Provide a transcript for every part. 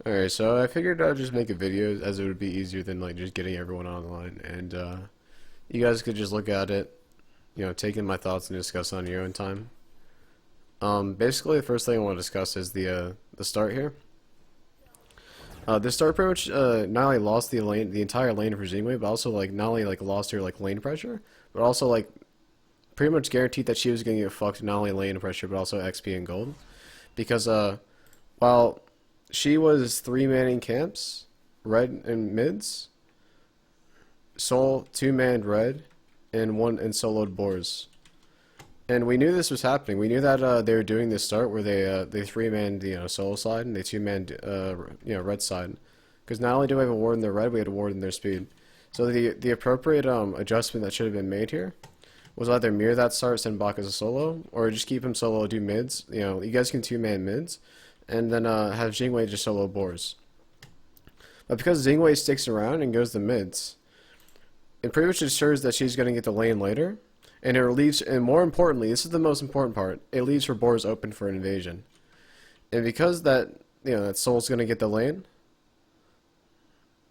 Alright, so I figured I'd just make a video as it would be easier than like just getting everyone online, and you guys could just look at it, take in my thoughts and discuss on your own time. Basically the first thing I want to discuss is the start here. This start pretty much not only lost the entire lane for Xingwei, but also like not only like lost her like lane pressure, but also like pretty much guaranteed that she was gonna get fucked not only lane pressure but also XP and gold, because while she was three-manning camps, red and mids, Soul two-manned red, and soloed boars. And we knew this was happening. We knew that they were doing this start where they three-manned the solo side and they two-manned red side. Because not only do we have a ward in their red, we had a ward in their speed. So the appropriate adjustment that should have been made here was either mirror that start, send Bach as a solo, or just keep him solo, do mids. You guys can two-man mids, and then have Xingwei just solo boars. But because Xingwei sticks around and goes to mids, it pretty much ensures that she's going to get the lane later, and it leaves, and more importantly, this is the most important part, it leaves her boars open for invasion. And because that, that Soul's going to get the lane,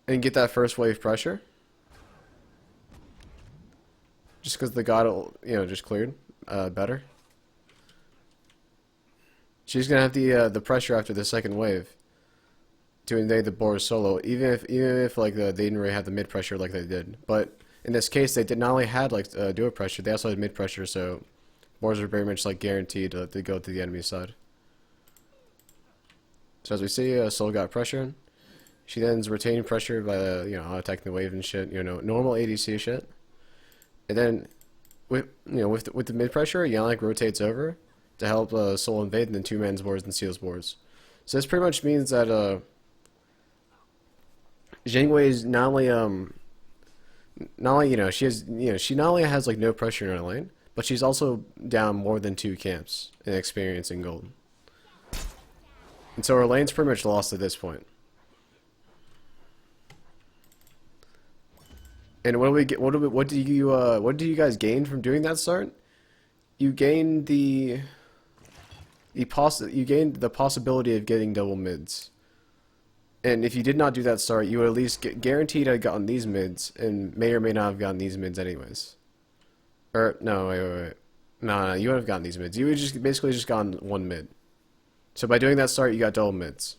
and get that first wave pressure, just because the god, just cleared better, she's gonna have the pressure after the second wave to invade the boars solo, even if like they didn't really have the mid pressure like they did. But in this case, they did not only had like duo pressure, they also had mid pressure, so boars are very much like guaranteed to go to the enemy side. So as we see, Soul got pressure. She then is retaining pressure by attacking the wave and shit, normal ADC shit. And then with the mid pressure, Yannick rotates over to help Soul invade, and then two-man's boards and seals boards. So this pretty much means that Xingwei is not only she not only has like no pressure in her lane, but she's also down more than 2 camps in experience and gold. And so her lane's pretty much lost at this point. And what do we get? What do you guys gain from doing that start? You gain the possibility of getting double mids. And if you did not do that start, you would at least guaranteed have gotten these mids, and may or may not have gotten these mids anyways. Or no, wait. No, you would have gotten these mids. You would just basically just gotten 1 mid. So by doing that start, you got double mids.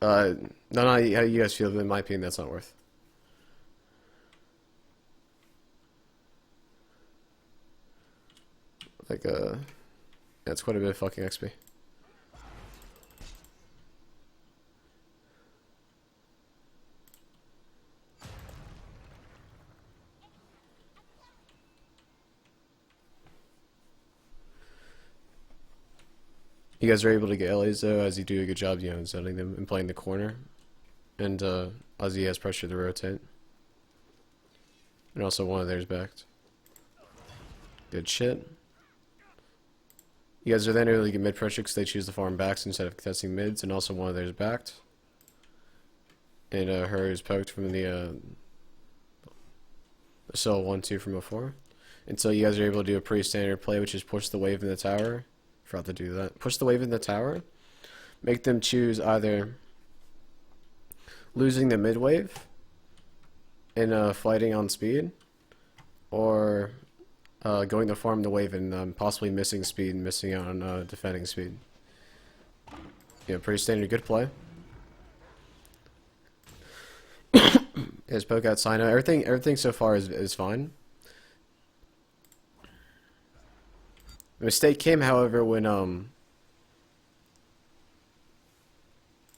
No, how do you guys feel? But in my opinion, that's not worth. Like, that's quite a bit of fucking XP. You guys are able to get LAs though, as you do a good job, setting them and playing the corner. And, Ozzy has pressure to rotate. And also one of theirs backed. Good shit. You guys are then able to get mid pressure because they choose the farm backs instead of contesting mids, and also one of theirs backed. And her is poked from the Soul 1-2 from before. And so you guys are able to do a pretty standard play, which is push the wave in the tower. Forgot to do that. Push the wave in the tower. Make them choose either losing the mid wave and fighting on speed, or going to farm the wave and possibly missing speed and missing out on defending speed. Pretty standard, good play. His poke out Sino. Everything so far is fine. The mistake came, however, when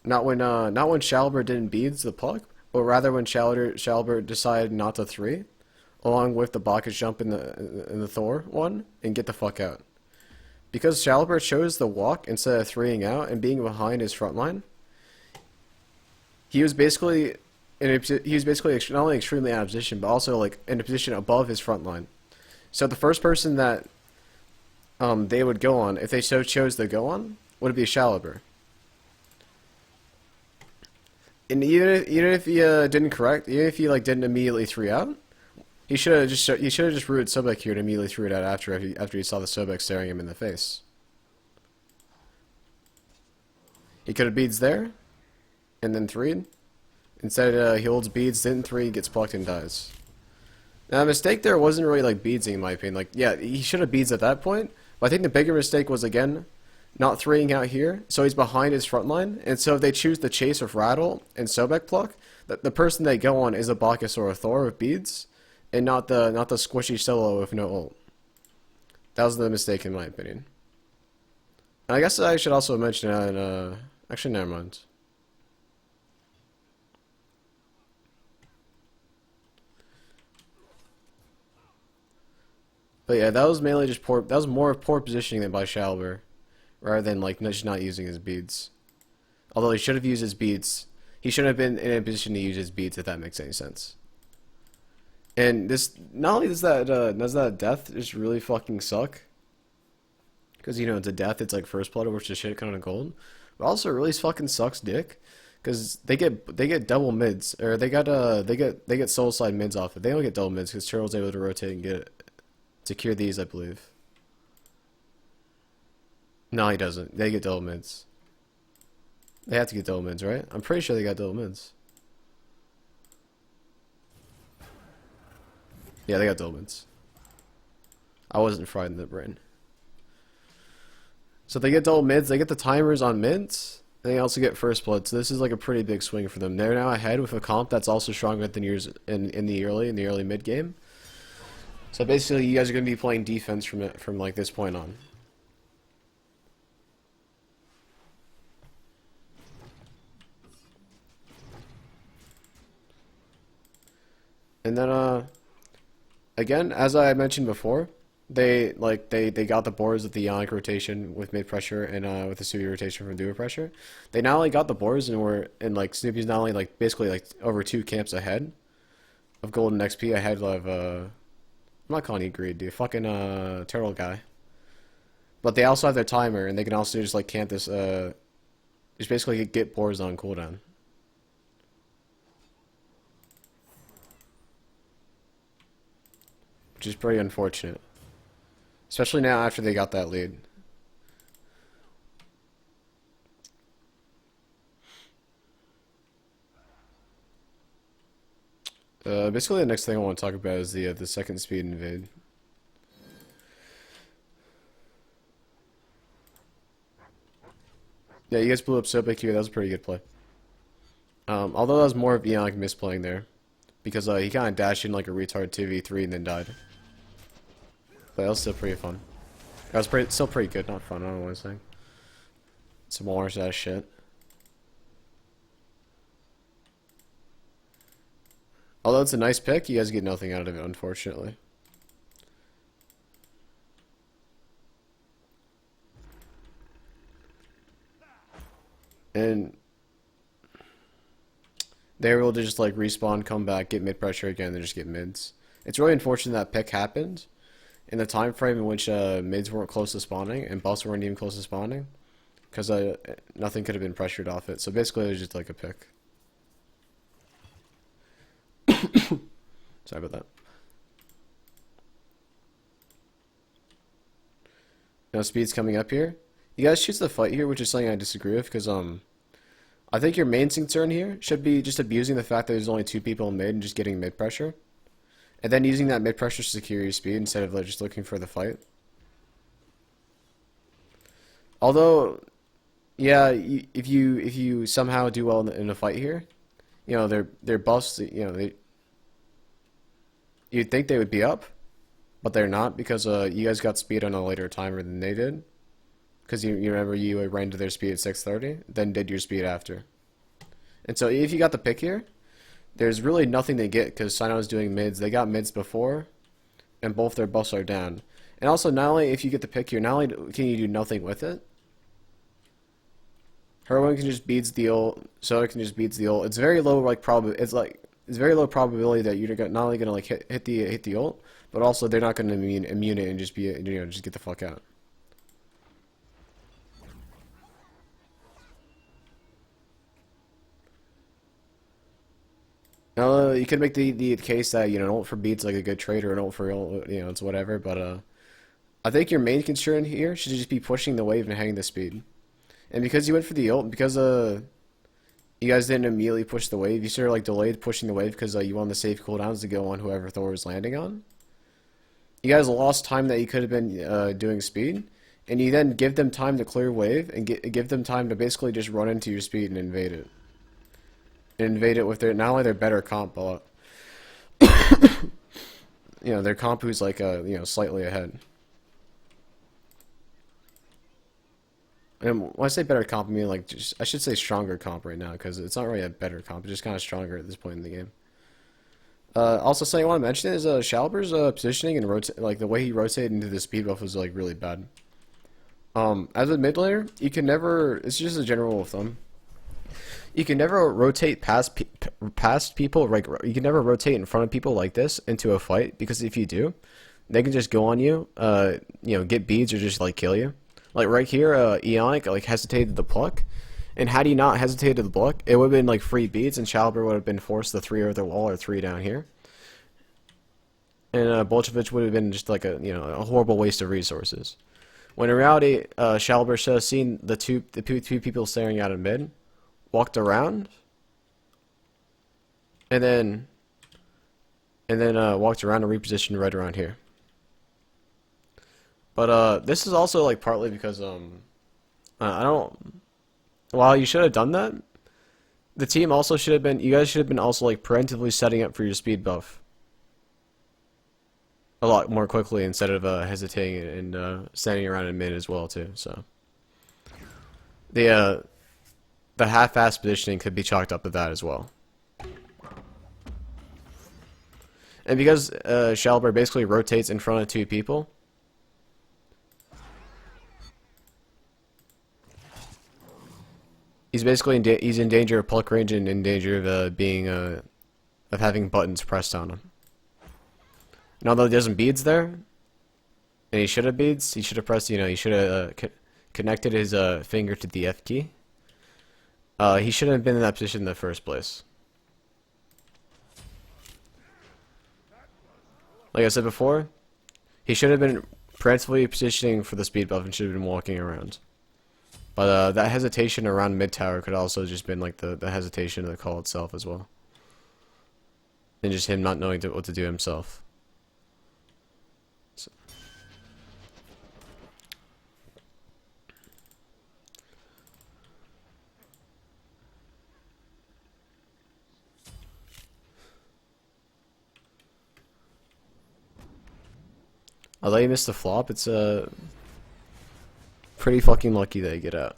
not when Shalbert didn't beads the puck, but rather when Shalbert decided not to 3. Along with the Bacchus jump in the Thor one, and get the fuck out. Because Shalbert chose the walk instead of 3ing out and being behind his front line, he was basically not only extremely out of position, but also like in a position above his front line. So the first person that they would go on, if they so chose to go on, would be Shalbert. And even if he even if he like didn't immediately 3 out. He should have just rooted Sobek here and immediately threw it out after he saw the Sobek staring him in the face. He could have beads there, and then 3'd. Instead, he holds beads, didn't 3, gets plucked and dies. Now, the mistake there wasn't really like beadsing, in my opinion. Like, yeah, he should have beads at that point, but I think the bigger mistake was, again, not 3ing out here, so he's behind his front line, and so if they choose the chase with Rattle and Sobek pluck, the person they go on is a Bacchus or a Thor with beads, and not the squishy solo with no ult. That was the mistake in my opinion. And I guess I should also mention that, actually never mind. But yeah, that was mainly just poor, that was more poor positioning than by Shalber, rather than like just not using his beads. Although he should have used his beads. He shouldn't have been in a position to use his beads, if that makes any sense. And this, not only does that death just really fucking suck, because, you know, it's a death, it's like first blood, which is shit kind of gold, but also it really fucking sucks dick, because they get double mids, or they get soul slide mids off it. They don't get double mids, because Turtle's able to rotate and get secure these, I believe. No, he doesn't. They get double mids. They have to get double mids, right? I'm pretty sure they got double mids. Yeah, they got double mids. I wasn't fried in the brain. So they get double mids, they get the timers on mids, and they also get first blood. So this is like a pretty big swing for them. They're now ahead with a comp that's also stronger than yours in the early mid game. So basically, you guys are going to be playing defense from like this point on. And then, again, as I mentioned before, they got the boards with the Ionic rotation with mid pressure and with the Snoopy rotation from duo pressure. They not only got the boards and like Snoopy's not only like basically like over 2 camps ahead of Golden XP, ahead of I'm not calling you greed, dude. Fucking turtle guy. But they also have their timer, and they can also just like camp this just basically get boards on cooldown. Which is pretty unfortunate. Especially now after they got that lead. Basically the next thing I want to talk about is the second speed invade. Yeah, you guys blew up Sobek here. That was a pretty good play. Although that was more of Ionic misplaying there. Because he kind of dashed in like a retard 2v3 and then died. But that was still pretty fun. That was still pretty good, not fun, I don't know what I'm saying. Some more ass shit. Although it's a nice pick, you guys get nothing out of it, unfortunately. And they were able to just like respawn, come back, get mid pressure again, and just get mids. It's really unfortunate that pick happened in the time frame in which mids weren't close to spawning and buffs weren't even close to spawning, because nothing could have been pressured off it. So basically, it was just like a pick. Sorry about that. Now speed's coming up here. You guys choose the fight here, which is something I disagree with, because I think your main concern here should be just abusing the fact that there's only 2 people in mid and just getting mid pressure. And then using that mid pressure to secure your speed instead of like, just looking for the fight. Although, yeah, if you somehow do well in a fight here, you know, their buffs, you know, you'd think they would be up, but they're not, because you guys got speed on a later timer than they did. Because you remember you ran to their speed at 6:30, then did your speed after. And so if you got the pick here, there's really nothing to get, because Sino is doing mids. They got mids before, and both their buffs are down. And also, not only if you get the pick here, not only can you do nothing with it, Heroin can just beats the ult, Soda can just beats the ult. It's very low like it's very low probability that you're not only gonna like hit the ult, but also they're not gonna immune it and just be, you know, just get the fuck out. Now, you could make the case that, you know, an ult for beats like a good trade, or an ult for ult, you know, it's whatever, but I think your main concern here should just be pushing the wave and hanging the speed. And because you went for the ult, because you guys didn't immediately push the wave, you sort of like delayed pushing the wave because you wanted the safe cooldowns to go on whoever Thor was landing on. You guys lost time that you could have been doing speed, and you then give them time to clear wave and give them time to basically just run into your speed and invade it. And invade it with their not only their better comp, but you know their comp who's like you know slightly ahead. And when I say better comp, I mean like just I should say stronger comp right now because it's not really a better comp, it's just kind of stronger at this point in the game. Also, something I want to mention is Shalber's positioning and like the way he rotated into the speed buff was like really bad. As a mid laner, you can never. It's just a general rule of thumb. You can never rotate past people. Like you can never rotate in front of people like this into a fight because if you do, they can just go on you. You know, get beads or just like kill you. Like right here, Eonic like hesitated to pluck, and had he not hesitated to pluck, it would have been like free beads, and Chalber would have been forced to 3 over the wall or 3 down here, and Bolchevich would have been just like a a horrible waste of resources. When in reality, Chalber should have seen the two people staring out in mid, walked around, and then walked around and repositioned right around here. But this is also like partly because I don't. While you should have done that, the team also should have been. You guys should have been also like preemptively setting up for your speed buff a lot more quickly instead of hesitating and standing around in mid as well too. So the half-assed positioning could be chalked up to that as well. And because Shalber basically rotates in front of 2 people. He's basically he's in danger of pluck range and in danger of being of having buttons pressed on him. And although there's some beads there, and he should have beads, he should have pressed. He should have connected his finger to the F key. He shouldn't have been in that position in the first place. Like I said before, he should have been preemptively positioning for the speed buff and should have been walking around. But that hesitation around mid tower could also just been like the hesitation of the call itself as well. And just him not knowing what to do himself. So. Although you missed the flop, it's pretty fucking lucky that you get out.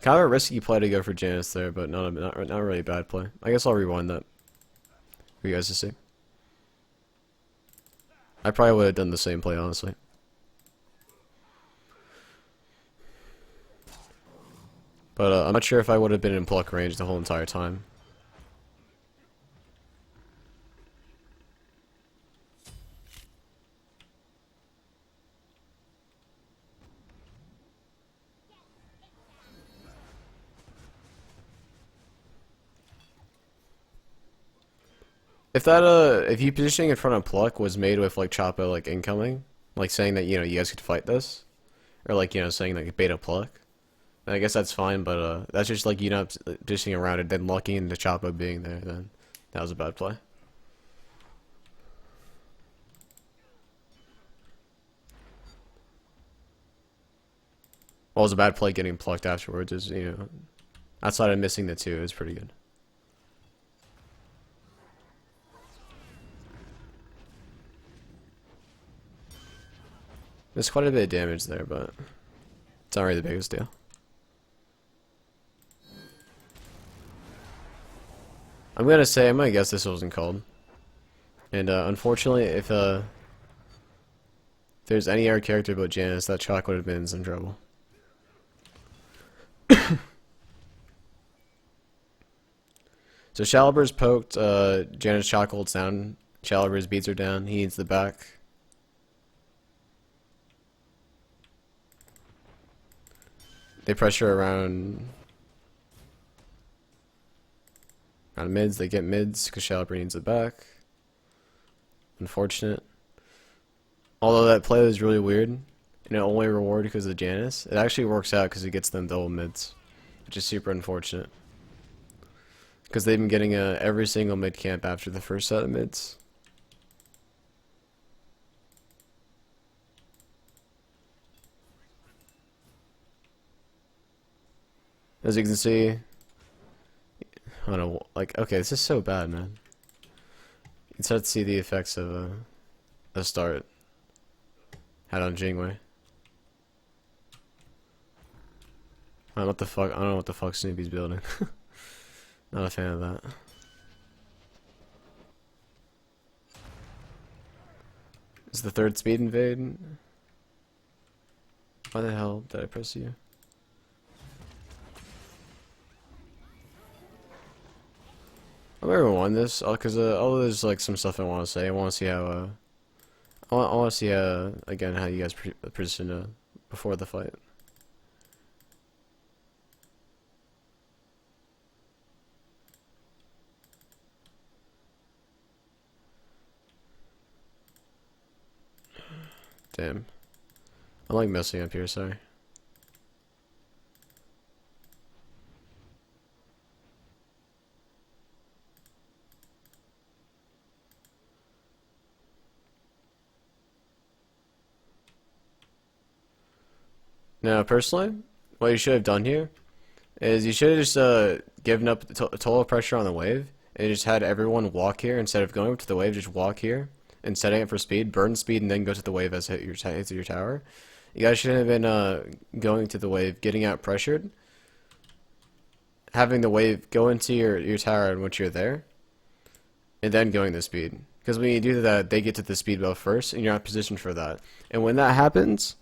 Kind of a risky play to go for Janice there, but not really a bad play. I guess I'll rewind that for you guys to see. I probably would have done the same play, honestly. But I'm not sure if I would have been in pluck range the whole entire time. If you positioning in front of pluck was made with like Choppa like incoming, like saying that you guys could fight this, or like saying like beta pluck, I guess that's fine. But that's just like not positioning around it, then lucky into Choppa being there. Then that was a bad play. Well, it was a bad play getting plucked afterwards. Is outside of missing the 2, it was pretty good. There's quite a bit of damage there, but it's not really the biggest deal. I'm gonna guess this wasn't called. And unfortunately, if there's any other character but Janice, that Chalk would have been in some trouble. So Shalibur's poked, Janice Chalk holds down, Shalibur's beats are down, he needs the back. They pressure around mids. They get mids because Shalper needs it back. Unfortunate. Although that play was really weird, and it only rewarded because of Janice, it actually works out because it gets them double mids, which is super unfortunate. Because they've been getting every single mid camp after the first set of mids. As you can see, I don't know, like, okay, this is so bad, man. You can start to see the effects of a start had on Jingwei. I don't know what the fuck. I don't know what the fuck Snoopy's building. Not a fan of that. Is the third speed invade? Why the hell did I press you? I've never won this because there's like some stuff I want to say. I want to see how I want to see again how you guys position before the fight. Damn. I'm like messing up here, sorry. Now, personally, what you should have done here is you should have just given up the total pressure on the wave and just had everyone walk here instead of going up to the wave. Just walk here and setting it for speed, burn speed, and then go to the wave as it hits your tower. You guys shouldn't have been going to the wave, getting out pressured, having the wave go into your tower in which you're there, and then going to speed. Because when you do that, they get to the speed buff first, and you're not positioned for that. And when that happens,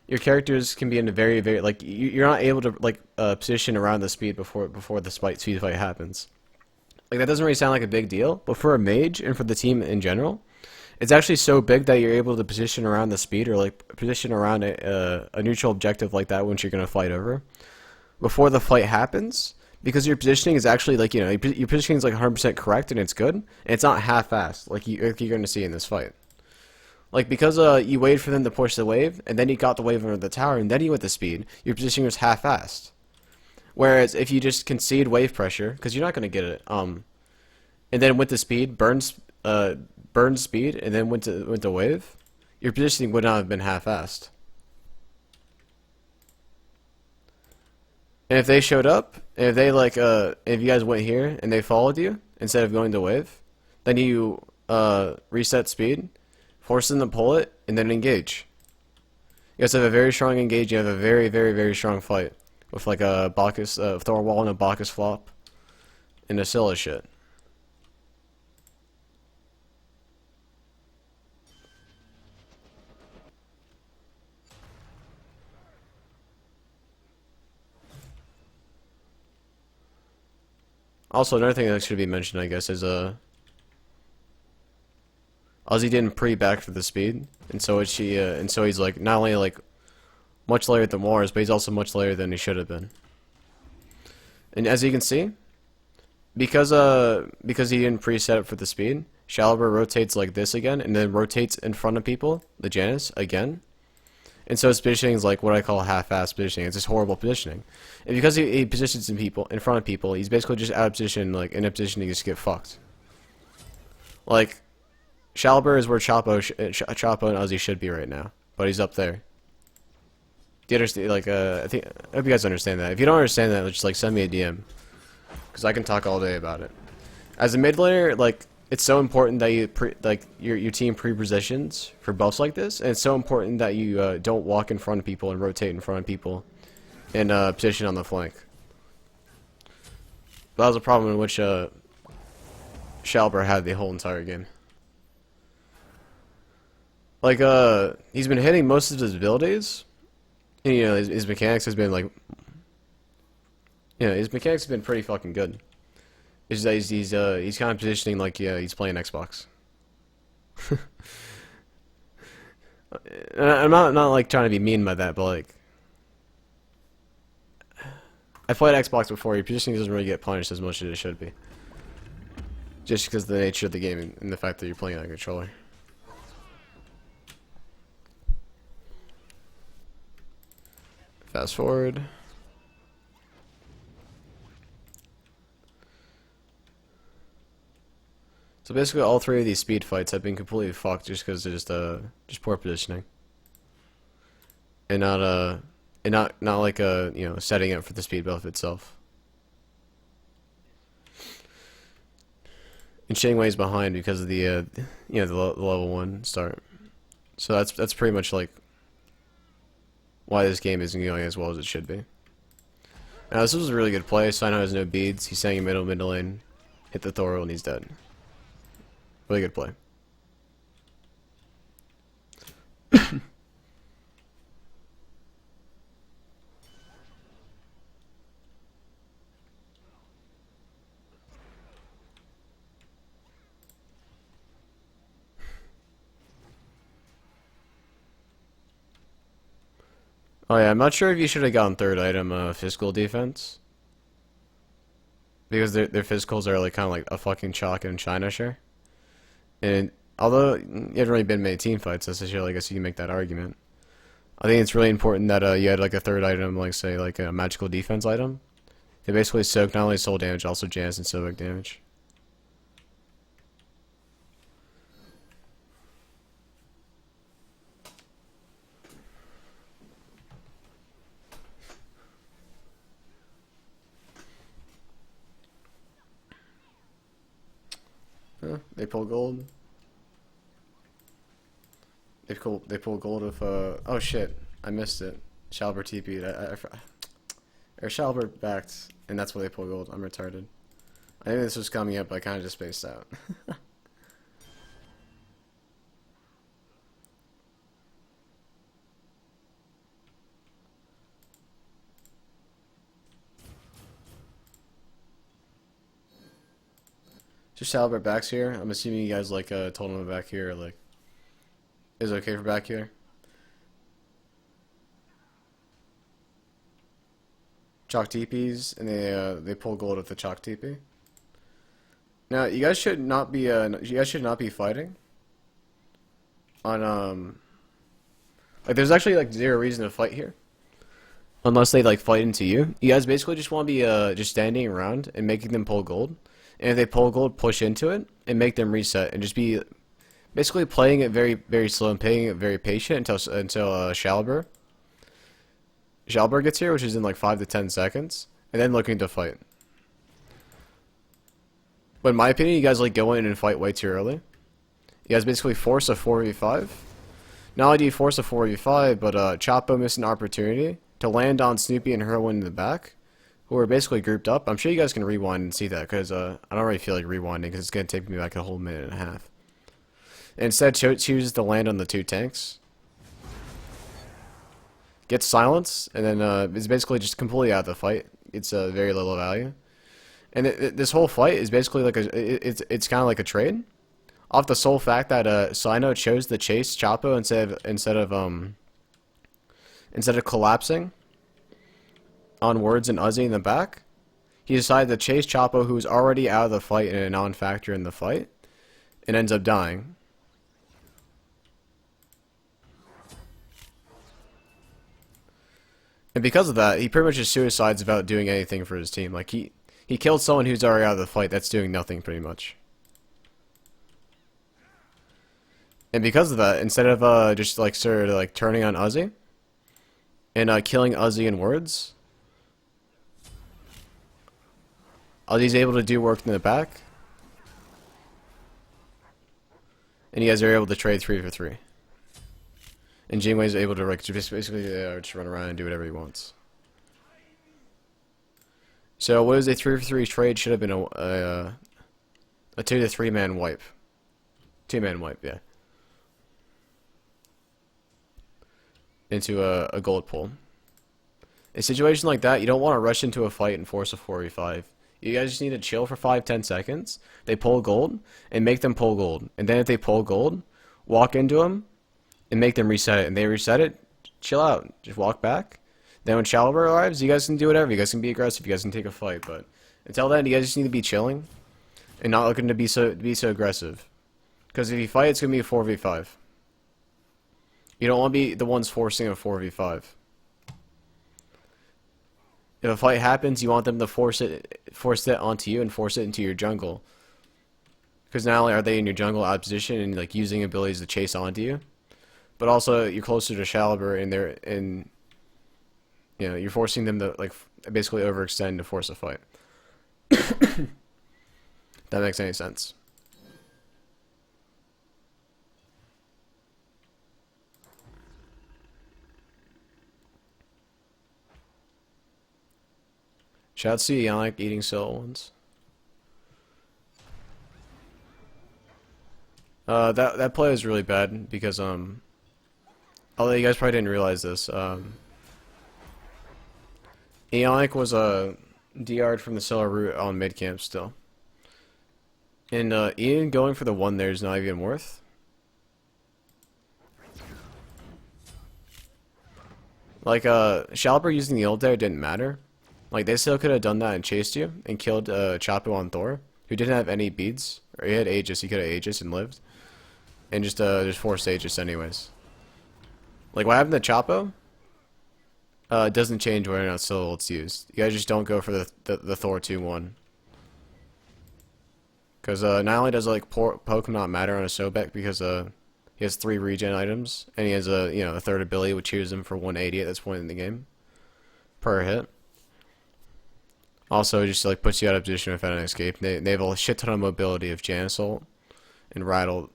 your characters can be in a very, very, like, you're not able to, like, position around the speed before the speed fight happens. Like, that doesn't really sound like a big deal, but for a mage and for the team in general, it's actually so big that you're able to position around the speed or, like, position around a neutral objective like that once you're going to fight over before the fight happens, because your positioning is actually, like, you know, your positioning is, like, 100% correct and it's good, and it's not half-assed like you're going to see in this fight. Like, because you waited for them to push the wave, and then you got the wave under the tower, and then you went the speed, your positioning was half-assed. Whereas, if you just concede wave pressure, because you're not going to get it, and then went the speed, burned speed, and then went to wave, your positioning would not have been half-assed. And if they showed up, and if they, like, if you guys went here, and they followed you, instead of going to wave, then you, reset speed, force them to pull it, and then engage. You guys have a very strong engage. You have a very, very, very strong fight with like a Bacchus, Thor wall and a Bacchus flop, and a Scylla shit. Also, another thing that should be mentioned, I guess, is Ozzy didn't pre-back for the speed, and so he's like not only like much later than Morris, but he's also much later than he should have been. And as you can see, because he didn't pre-set up for the speed, Shaliber rotates like this again, and then rotates in front of people, the Janus again, and so his positioning is like what I call half-ass positioning. It's just horrible positioning, and because he positions in front of people, he's basically just out of position, like in a position to just get fucked. Like, Shaliber is where Chapo and Ozzy should be right now, but he's up there. Do you understand? Like, I hope you guys understand that. If you don't understand that, just like send me a DM, because I can talk all day about it. As a mid laner, like, it's so important that you your team pre-positions for buffs like this, and it's so important that you don't walk in front of people and rotate in front of people, and position on the flank. That was a problem in which Shaliber had the whole entire game. Like, he's been hitting most of his abilities, and, you know, his mechanics has been, like, you know, his mechanics have been pretty fucking good. It's just that he's kind of positioning like, yeah, he's playing Xbox. I'm not like trying to be mean by that, but like, I played Xbox before. Your positioning doesn't really get punished as much as it should be, just because of the nature of the game and the fact that you're playing on a controller. Fast forward. So basically, all three of these speed fights have been completely fucked just because they're just poor positioning, and not like setting it for the speed buff itself. And Shangwei's behind because of the the level 1 start. So that's pretty much like why this game isn't going as well as it should be. Now this was a really good play. Sino has no beads. He's staying in mid lane, hit the Thor, and he's dead. Really good play. Oh yeah, I'm not sure if you should have gotten third item physical defense. Because their physicals are like kind of like a fucking chalk and China share. And although you haven't really been many team fights, necessarily, I guess you can make that argument. I think it's really important that you had like a third item, like say like a magical defense item. They basically soak not only soul damage, also Janus and Sovek damage. They pull gold. They pull gold with oh shit, I missed it. Shalbert TP'd. Or Shalbert backed, and that's why they pull gold. I'm retarded. I knew this was coming up, but I kind of just spaced out. Just Shalbert backs here. I'm assuming you guys like told him back here, like is it okay for back here? Chalk TPs, and they pull gold with the chalk TP. Now you guys should not be fighting on like there's actually like zero reason to fight here unless they like fight into you. You guys basically just want to be just standing around and making them pull gold, and if they pull gold, push into it and make them reset, and just be basically playing it very very slow and playing it very patient until Shalbert gets here, which is in like 5 to 10 seconds, and then looking to fight. But in my opinion, you guys like go in and fight way too early. You guys basically force a 4v5. Not only do you force a 4v5, but Chapo missed an opportunity to land on Snoopy and Herwin in the back, who are basically grouped up. I'm sure you guys can rewind and see that, because I don't really feel like rewinding, because it's going to take me back a whole minute and a half. Instead, chooses to land on the 2 tanks. Gets silence, and then is basically just completely out of the fight. It's very little value. And this whole fight is basically like it's kind of like a trade, off the sole fact that Sino chose to chase Chapo instead of collapsing on Words and Uzi in the back. He decided to chase Chapo, who's already out of the fight and a non-factor in the fight, and ends up dying. And because of that, he pretty much just suicides without doing anything for his team. Like he killed someone who's already out of the fight that's doing nothing pretty much. And because of that, instead of just like sort of like turning on Uzi and killing Uzi in Words, Uzi's able to do work in the back, and you guys are able to trade 3 for 3. And Jingwei's able to like just basically just run around and do whatever he wants. So what is a 3 for 3 trade? Should have been a 2 to 3 man wipe. 2-man wipe, yeah. Into a gold pull. In a situation like that, you don't want to rush into a fight and force a 4v5. You guys just need to chill for 5-10 seconds. They pull gold, and make them pull gold. And then if they pull gold, walk into them, and make them reset it. And they reset it, chill out. Just walk back. Then when Chalbert arrives, you guys can do whatever. You guys can be aggressive. You guys can take a fight. But until then, you guys just need to be chilling and not looking to be so aggressive. Because if you fight, it's going to be a 4v5. You don't want to be the ones forcing a 4v5. If a fight happens, you want them to force it onto you and force it into your jungle. Because not only are they in your jungle opposition and like using abilities to chase onto you, but also you're closer to Shaliber and you're forcing them to like basically overextend to force a fight. That makes any sense. Shout out to Yannick eating solo ones. That play is really bad because although you guys probably didn't realize this, Ionic was DR'd from the cellar route on mid camp still. And Ian going for the one there is not even worth. Like Shaliber using the ult there didn't matter. Like they still could have done that and chased you and killed Chapo on Thor, who didn't have any beads. Or he had Aegis, he could have Aegis and lived. And just forced Aegis anyways. Like what happened to Chapo? It doesn't change whether or not solo ult's used. You guys just don't go for the Thor 2-1. Because not only does like poke not matter on a Sobek because he has 3 regen items and he has a third ability which heals him for 180 at this point in the game per hit. Also, it just like puts you out of position without an escape. They have a shit ton of mobility of Janus ult and Rattle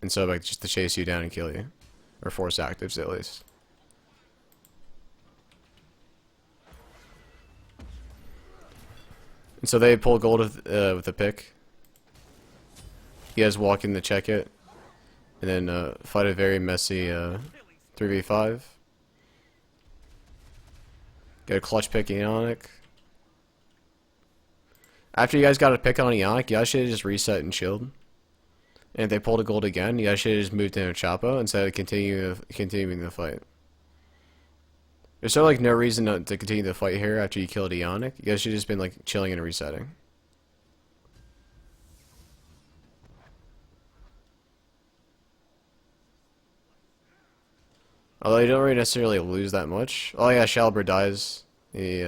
and Sobek just to chase you down and kill you, or force actives at least. And so they pull gold with a pick. You guys walk in to check it, and then fight a very messy 3v5. Get a clutch pick Ionic. After you guys got a pick on Ionic, you guys should have just reset and chilled. And if they pulled a gold again, you guys should have just moved into Chapo instead of continuing the fight. There's sort of like no reason to continue the fight here after you killed Ionic. You guys should have just been like chilling and resetting. Although you don't really necessarily lose that much. Oh yeah, Shaliber dies. He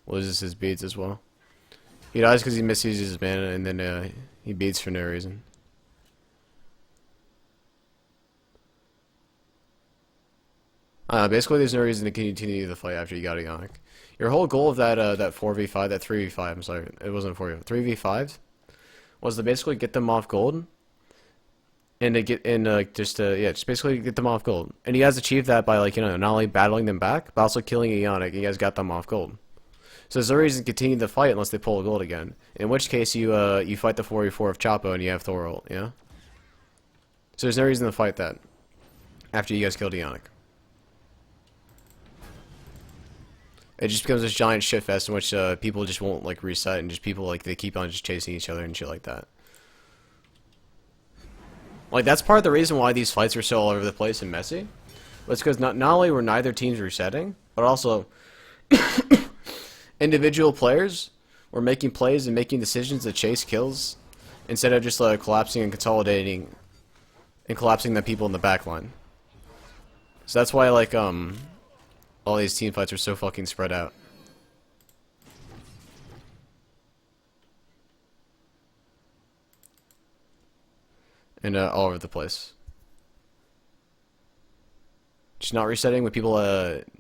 loses his beads as well. He dies because he misuses his mana, and then he beats for no reason. Basically, there's no reason to continue the fight after you got Ionic. Your whole goal of that 4v5, that 3v5, I'm sorry, it wasn't 4v5, 3v5, was to basically get them off gold, and to get just basically get them off gold. And you guys achieved that by not only battling them back, but also killing Ionic. And you guys got them off gold. So there's no reason to continue the fight unless they pull a gold again. In which case you fight the 4v4 of Chapo and you have Thor ult, So there's no reason to fight that after you guys killed Ionic. It just becomes this giant shit fest in which people just won't like reset and just people they keep on just chasing each other and shit like that. Like that's part of the reason why these fights are so all over the place and messy. But it's because not only were neither teams resetting, but also individual players were making plays and making decisions to chase kills instead of just collapsing and consolidating and collapsing the people in the back line. So that's why all these team fights are so fucking spread out. And all over the place. Just not resetting when people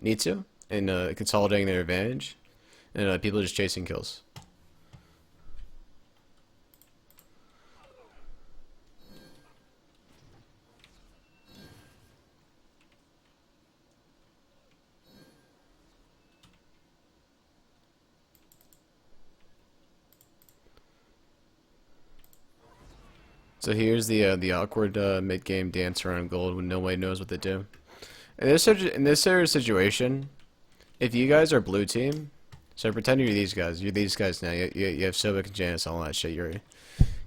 need to, and consolidating their advantage, and people just chasing kills. So here's the awkward mid-game dance around gold when nobody knows what to do. In this sort of situation, if you guys are blue team, so pretend you're these guys. You're these guys now. You have Sobek and Janus, all that shit.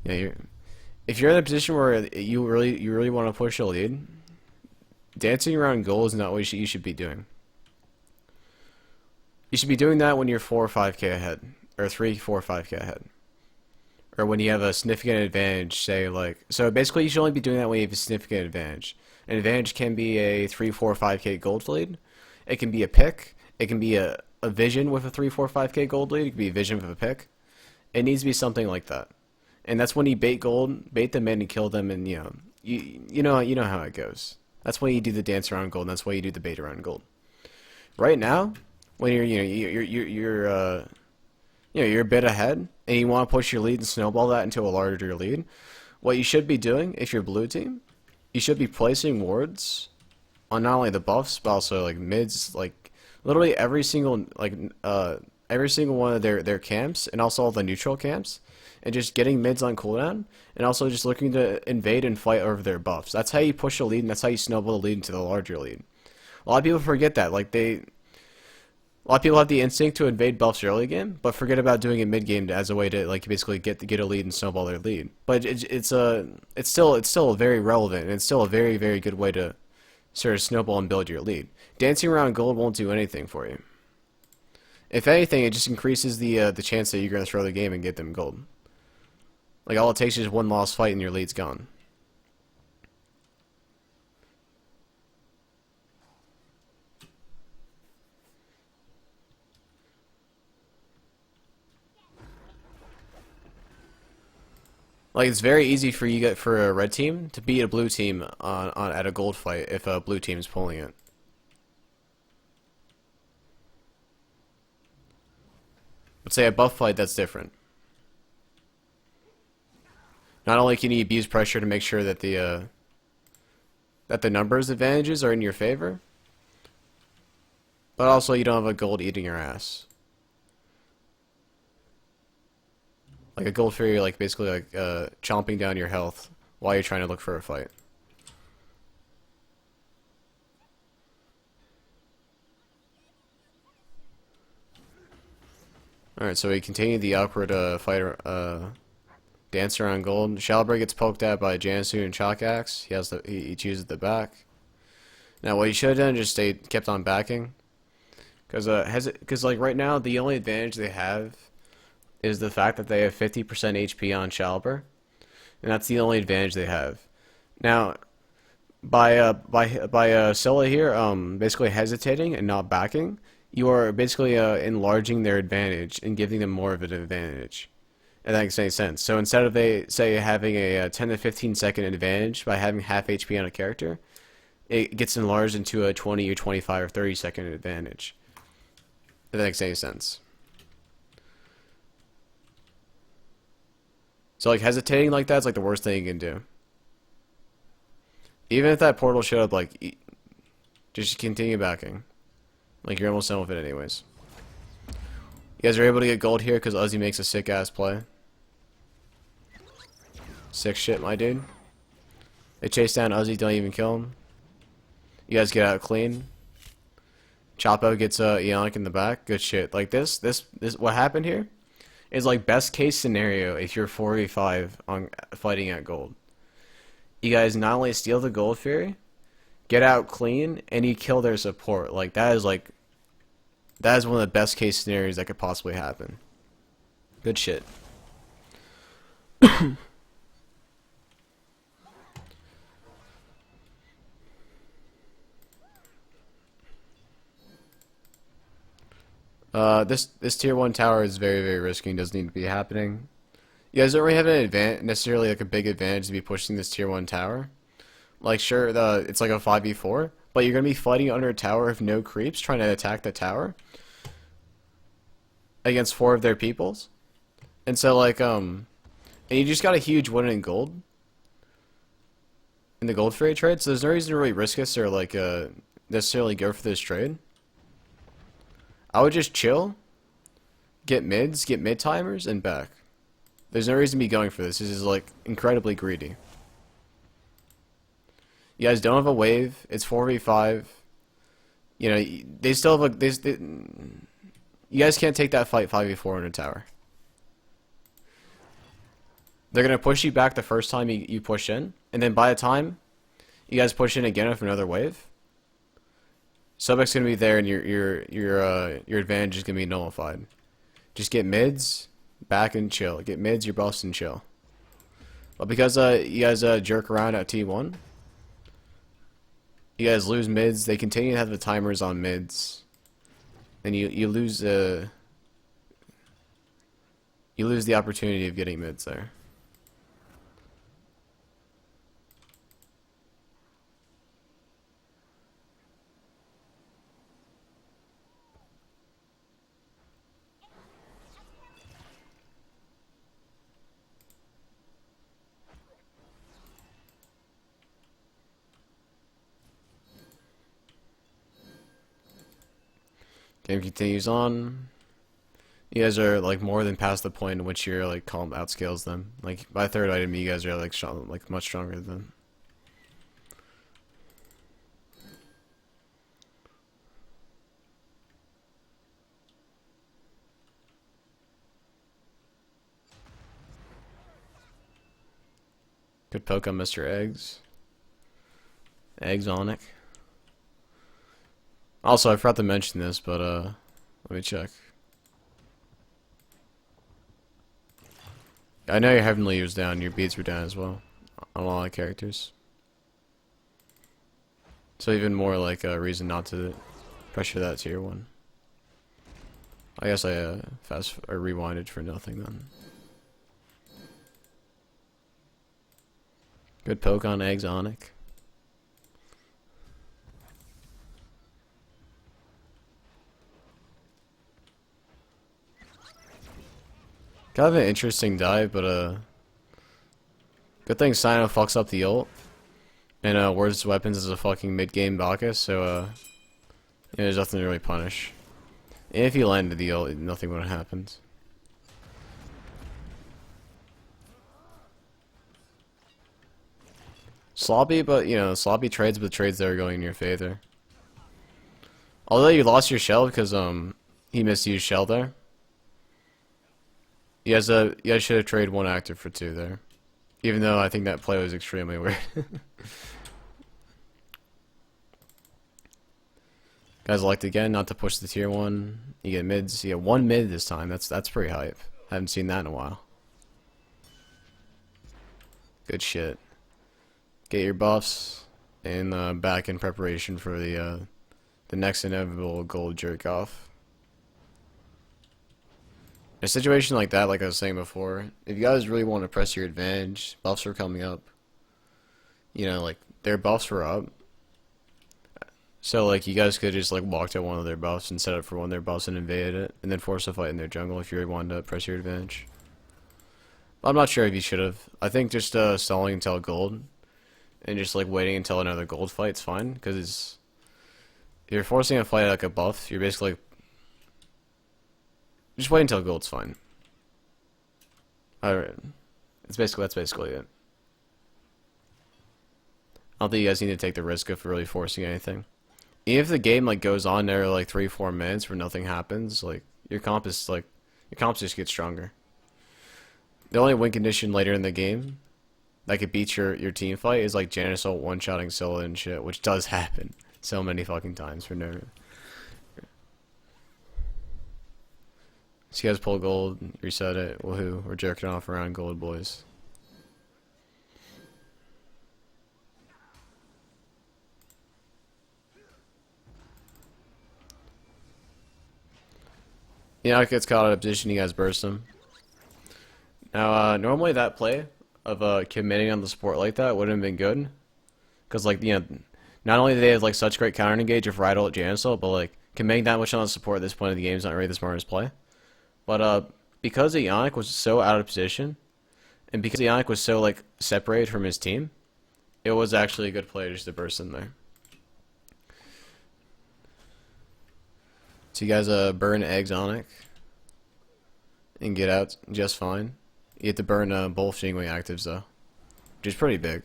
If you're in a position where you really want to push a lead, dancing around gold is not what you should be doing. You should be doing that when you're 4 or 5k ahead, or 3, 4, 5k ahead. Or when you have a significant advantage, say so basically you should only be doing that when you have a significant advantage. An advantage can be a 3, 4, 5k gold lead. It can be a pick. It can be a a vision with a 3-4-5k gold lead. It could be a vision with a pick. It needs to be something like that. And that's when you bait them in and kill them, and you know how it goes. That's why you do the dance around gold, and that's why you do the bait around gold. Right now, when you're a bit ahead and you want to push your lead and snowball that into a larger lead, what you should be doing if you're blue team, you should be placing wards on not only the buffs but also like mids, like literally every single one of their camps, and also all the neutral camps, and just getting mids on cooldown, and also just looking to invade and fight over their buffs. That's how you push a lead, and that's how you snowball the lead into the larger lead. A lot of people forget that. A lot of people have the instinct to invade buffs early game, but forget about doing it mid game as a way to like basically get a lead and snowball their lead. But it's still very relevant, and it's still a very, very good way to sort of snowball and build your lead. Dancing around gold won't do anything for you. If anything, it just increases the chance that you're going to throw the game and get them gold. Like, all it takes is one lost fight and your lead's gone. Like, it's very easy for a red team to beat a blue team at a gold fight if a blue team's pulling it. But say a buff fight, that's different. Not only can you abuse pressure to make sure that the numbers advantages are in your favor, but also you don't have a gold eating your ass. Like a gold fairy, like basically like chomping down your health while you're trying to look for a fight. Alright, so we continue the awkward fighter dance around gold. Shalbert gets poked at by Janisu and Chalk Axe. He chooses the back. Now what he should have done is just kept on backing. Because like right now the only advantage they have is the fact that they have 50% HP on Shalbert. And that's the only advantage they have. Now by Scylla here basically hesitating and not backing, you are basically enlarging their advantage and giving them more of an advantage. If that makes any sense. So instead of having a 10 to 15 second advantage by having half HP on a character, it gets enlarged into a 20 or 25 or 30 second advantage. If that makes any sense. So like hesitating like that's like the worst thing you can do. Even if that portal showed up, like just continue backing. Like you're almost done with it anyways. You guys are able to get gold here because Uzi makes a sick ass play. Sick shit, my dude. They chase down Uzi, don't even kill him. You guys get out clean. Chapo gets Ionic in the back. Good shit. Like this what happened here is like best case scenario if you're 4v5 on fighting at gold. You guys not only steal the gold fairy, get out clean, and you kill their support. Like that is one of the best case scenarios that could possibly happen. Good shit. This tier 1 tower is very, very risky and doesn't need to be happening. You guys don't really have necessarily like a big advantage to be pushing this tier 1 tower. Like sure, it's like a 5v4, but you're gonna be fighting under a tower of no creeps trying to attack the tower against 4 of their peoples. And so like and you just got a huge win in gold in the gold fairy trade, so there's no reason to really risk this or like necessarily go for this trade. I would just chill, get mids, get mid timers, and back. There's no reason to be going for this. This is like incredibly greedy. You guys don't have a wave. It's 4v5. You know, they still have you guys can't take that fight 5v4 in a tower. They're going to push you back the first time you push in, and then by the time you guys push in again with another wave, Sobek's going to be there, and your advantage is going to be nullified. Just get mids, back and chill. Get mids, your buffs, and chill. But because you guys jerk around at T1, you guys lose mids. They continue to have the timers on mids. and you lose the opportunity of getting mids there. Game continues on. You guys are like more than past the point in which you're like calm outscales them. Like by third item, you guys are like strong, like much stronger than them. Good poke on Mr. Eggs. Eggsonic. Also, I forgot to mention this, but let me check. I know your Heavenly was down, your beats were down as well on a lot of characters. So even more like a reason not to pressure that tier 1. I guess I rewinded for nothing then. Good poke on Eggsonic. Kind of an interesting dive, but good thing Sino fucks up the ult. And Words Weapons is a fucking mid-game Bacchus, so yeah, there's nothing to really punish. And if you landed the ult, nothing would have happened. Sloppy, but you know, sloppy trades, but trades that are going in your favor. Although you lost your shell because he misused shell there. You guys should have traded 1 active for 2 there. Even though I think that play was extremely weird. Guys liked again not to push the tier 1. You get mids. You get 1 mid this time. That's pretty hype. Haven't seen that in a while. Good shit. Get your buffs and back in preparation for the next inevitable gold jerk off. In a situation like that, like I was saying before, if you guys really want to press your advantage, buffs are coming up. You know, like their buffs were up. So like you guys could just like walk to one of their buffs and set up for one of their buffs and invaded it, and then force a fight in their jungle if you really wanted to press your advantage. But I'm not sure if you should have. I think just stalling until gold, and just like waiting until another gold fight's fine, because if you're forcing a fight like a buff, you're basically like, just wait until gold's fine. Alright, that's basically it. I don't think you guys need to take the risk of really forcing anything. Even if the game like goes on there like 3-4 minutes where nothing happens, like your comps just get stronger. The only win condition later in the game that could beat your team fight is like Janus ult one-shotting Scylla and shit, which does happen so many fucking times for no reason. So you guys pull gold, reset it, woohoo, we're jerking off around gold, boys. You know, it gets caught out of position, you guys burst him. Now, normally that play of committing on the support like that wouldn't have been good. Because, like, you know, not only do they have, like, such great counter engage of Ride ult Janus ult, but, like, committing that much on the support at this point of the game is not really the smartest play. But, because the Ionic was so out of position, and because the Ionic was so, like, separated from his team, it was actually a good play just to burst in there. So you guys burn Eggsonic and get out just fine. You have to burn both Xingwing actives though, which is pretty big.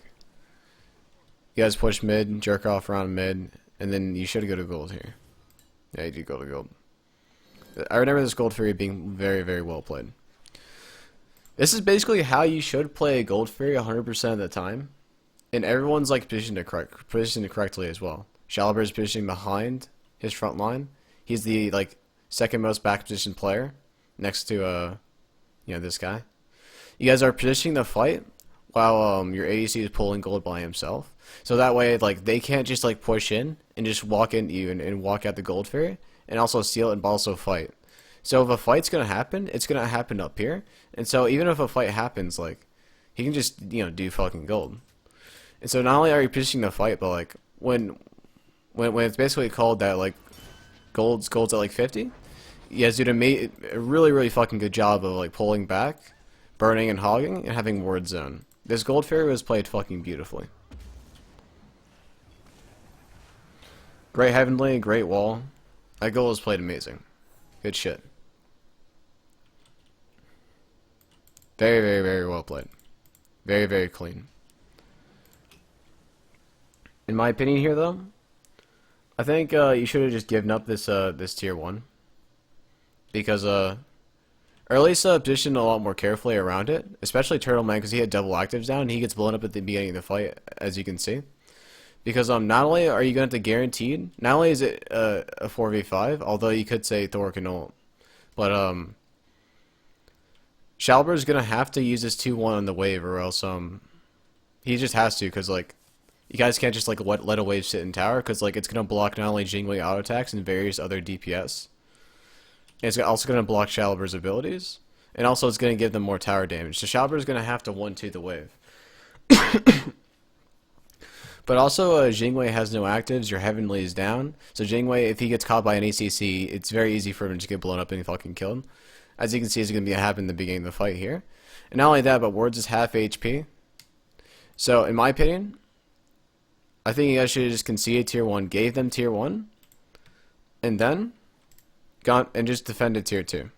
You guys push mid, jerk off around mid, and then you should go to gold here. Yeah, you do go to gold. I remember this gold fury being very, very well played. This is basically how you should play a gold fury 100% of the time, and everyone's like positioned correctly as well. Shalaber is positioning behind his front line. He's the like second most back position player next to you know, this guy. You guys are positioning the fight while your ADC is pulling gold by himself. So that way, like, they can't just like push in and just walk into you and walk out the gold fairy and also steal it and also fight. So if a fight's gonna happen, it's gonna happen up here. And so even if a fight happens, like, he can just do fucking gold. And so not only are you positioning the fight, but like when it's basically called that like gold's at like 50, you guys did a really fucking good job of like pulling back, burning and hogging, and having ward zone. This gold fairy was played fucking beautifully. Great heavenly, great wall. That goal was played amazing. Good shit. Very well played. Very clean. In my opinion here though, I think you should have just given up this this tier 1. Because or at least positioned a lot more carefully around it, especially Turtle Man, because he had double actives down and he gets blown up at the beginning of the fight, as you can see. Because not only are you going to guaranteed, not only is it a 4v5, although you could say Thor can ult, but Shalber's going to have to use this 2-1 on the wave, or else he just has to, because like you guys can't just like let a wave sit in tower, because like it's going to block not only Jingwei auto attacks and various other DPS. It's also going to block Shalber's abilities, and also it's going to give them more tower damage. So Shalber's going to have to 1-2 the wave. But also, Jingwei has no actives, your Heavenly is down, so Jingwei, if he gets caught by an ACC, it's very easy for him to get blown up and fucking killed. As you can see, it's going to happen in the beginning of the fight here. And not only that, but Wards is half HP. So, in my opinion, I think you guys should have just conceded tier 1, gave them tier 1, and then gone and just defended tier 2.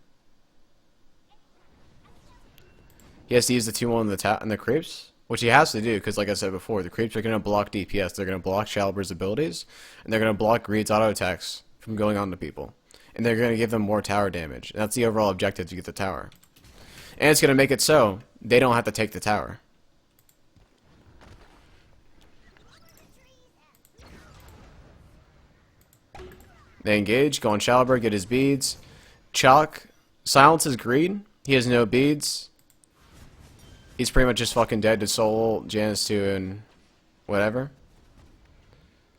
He has to use the 2-1 in the creeps, which he has to do, because like I said before, the creeps are going to block DPS, they're going to block Shalber's abilities, and they're going to block Greed's auto attacks from going on to people. And they're going to give them more tower damage. And that's the overall objective, to get the tower. And it's going to make it so they don't have to take the tower. They engage, go on Shalber, get his beads. Chalk silences Greed. He has no beads. He's pretty much just fucking dead to Soul, Janus 2, and whatever.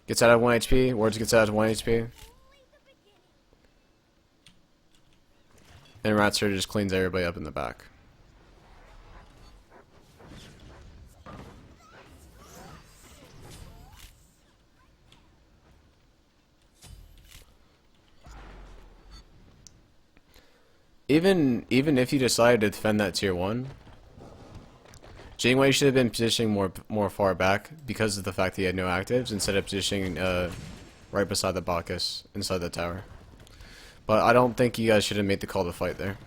Gets out of 1 HP. Wards gets out of 1 HP. And Ratster just cleans everybody up in the back. Even if you decided to defend that tier 1, Jingwei should have been positioning more far back because of the fact that he had no actives, instead of positioning right beside the Bacchus inside the tower. But I don't think you guys should have made the call to fight there.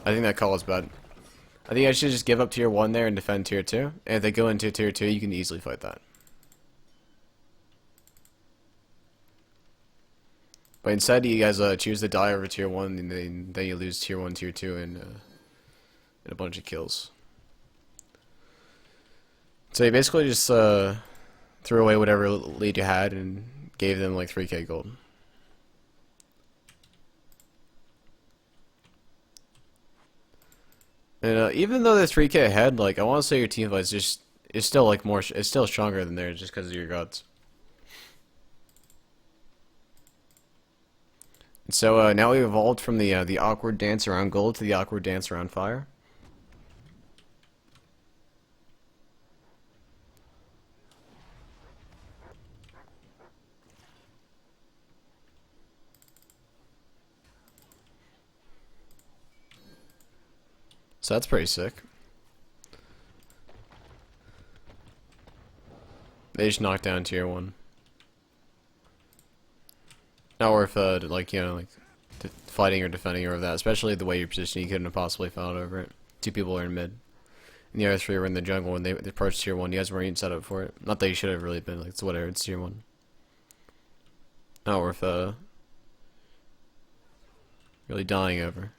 I think that call is bad. I think I should just give up tier 1 there and defend tier 2. And if they go into tier 2, you can easily fight that. But instead, you guys choose to die over tier 1, and then you lose tier 1, tier 2, and a bunch of kills. So you basically just threw away whatever lead you had and gave them like 3k gold. And even though they're 3k ahead, like I want to say your team fight is still like it's still stronger than theirs just because of your gods. And so now we evolved from the awkward dance around gold to the awkward dance around fire. So that's pretty sick. They just knocked down tier 1. Not worth like fighting or defending over that, especially the way you're positioned. You couldn't have possibly fought over it. 2 people are in mid, and the other 3 were in the jungle when they approached tier 1. You guys weren't even set up for it. Not that you should have really been. Like, it's whatever. It's tier 1. Not worth really dying over.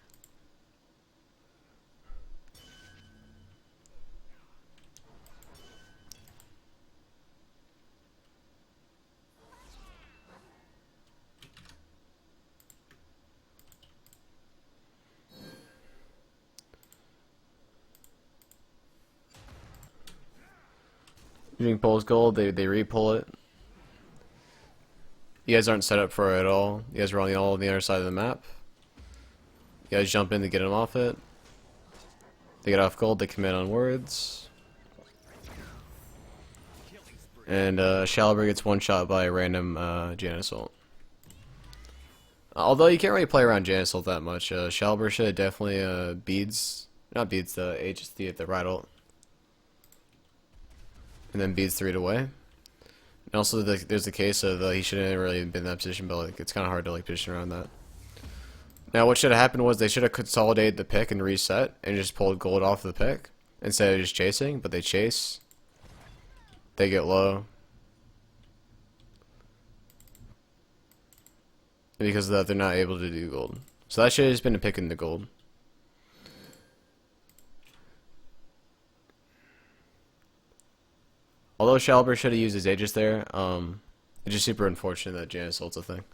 Using Pole's gold, they re-pull it. You guys aren't set up for it at all. You guys are all on the other side of the map. You guys jump in to get them off it. They get off gold, they commit on words. And Shalber gets one shot by a random Jan Assault. Although you can't really play around Jan Assault that much. Shalber should definitely beads, not beads, the HSD at the right ult. And then beads 3 away. And also there's the case of he shouldn't have really been in that position, but like, it's kind of hard to like position around that. Now what should have happened was they should have consolidated the pick and reset and just pulled gold off the pick instead of just chasing, but they chase. They get low. And because of that, they're not able to do gold. So that should have just been a pick in the gold. Although Shalber should have used his Aegis there, it's just super unfortunate that Jan Assault's a thing.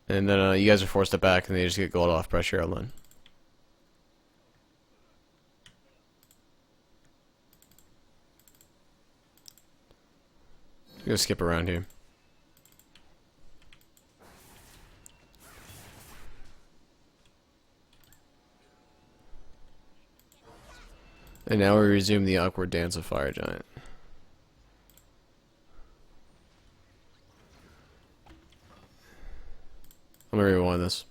And then you guys are forced to back, and they just get gold off pressure outline. Go skip around here. And now we resume the awkward dance of Fire Giant. I'm gonna rewind this.